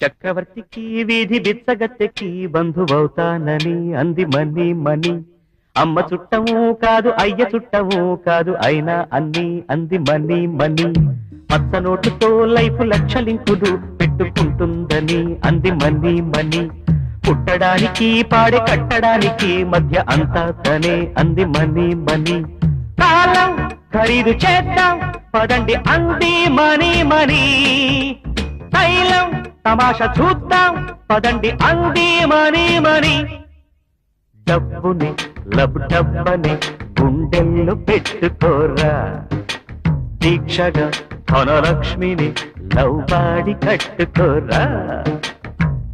చక్రవర్తికి వీధి బిచ్చగత్తెకి బంధువవుతానని అంది మని మని. అమ్మ చుట్టము కాదు అయ్య చుట్టము కాదు అయినా అన్ని అంది మని మని. పచ్చ నోటుతో లైఫ్ లక్షలింకులు పెట్టుకుంటుందని అంది మని మని. పుట్టడానికి పాడే కట్టడానికి మధ్య అంతా తనే అంది మని మని. కాలం ఖరీదు చేద్దాం పదండి అంది మని మని. తైలం తమాషా చూద్దాం పదండి అంది మని మని. డబ్బుని డబ్బని గుండెల్లో పెట్టుకోరా, దీక్షగా ధనలక్ష్మిని లవ్వాడి కట్టుకోరా.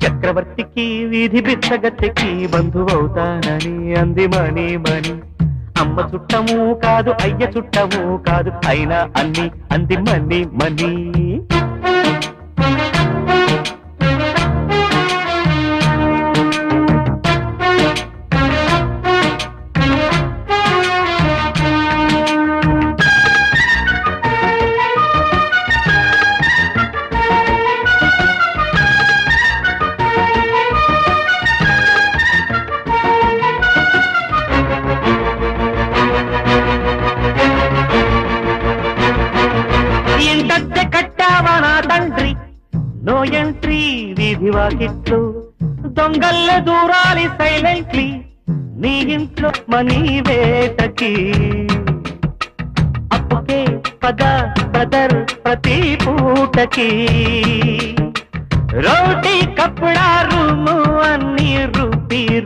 చక్రవర్తికి వీధి బిచ్చగత్తెకి బంధువవుతానని అంది మని మని. అమ్మ చుట్టము కాదు అయ్య చుట్టము కాదు అయినా అన్ని అంది మని మని. ఇంటద్దె కట్టావా నా తండ్రి, నో ఎంట్రీ వీధి వాకిట్లు. దొంగల్ల దూరాలి సైలెంట్లీ నీ ఇంట్లో మనీ వేటకి. అప్పుకే పద బ్రదర్ ప్రతి పూటకి. రోటీ కప్పుడా రూము అన్ని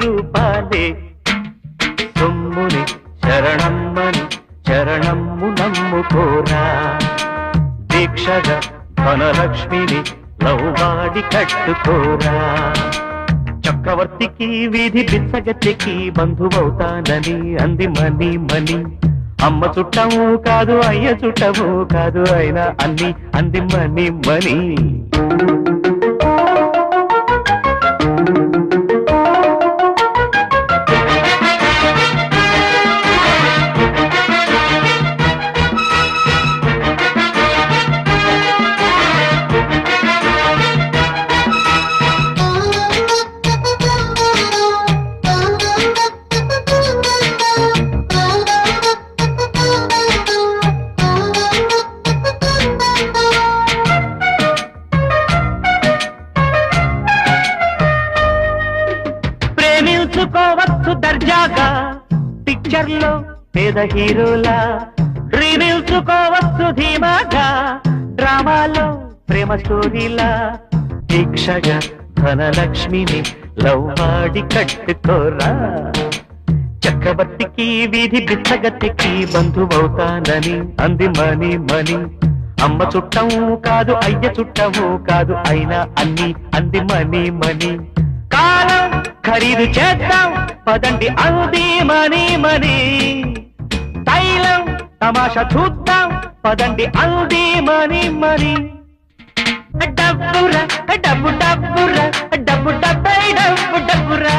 రూపాలే. సొమ్ముని శరణమ్మని చరణమ్ము నమ్ముకోరా, దీక్షగా ధనలక్ష్మిని లవ్వాడి కట్టుకోరా. చక్రవర్తికి వీధి బిచ్చగత్తెకి బంధువవుతానని అంది మని మని. అమ్మ చుట్టము కాదు అయ్య చుట్టము కాదు అయినా అన్ని అంది మని మని. ప్రేమించుకోవచ్చు దర్జాగా పిక్చర్లో పేద హీరోలా. రివీల్చుకోవచ్చు ధీమాగా డ్రామాలో ప్రేమ స్టోరీలా. దీక్షగా ధనలక్ష్మిని లవ్వాడి కట్టుకోరా. చక్రవర్తికి వీధి బిచ్చగత్తెకి బంధువవుతానని అంది మని మని. అమ్మ చుట్టము కాదు అయ్య చుట్టము కాదు అయినా అన్ని అంది మని మని. కాలం ఖరీదు చేద్దాం పదండి అంది మని మని. తైలం తమాషా చూద్దాం పదండి అంది మని మని. డబ్బురా డబ్బు డబ్బురా డబ్బు డబ్బై డబ్బు డబ్బురా.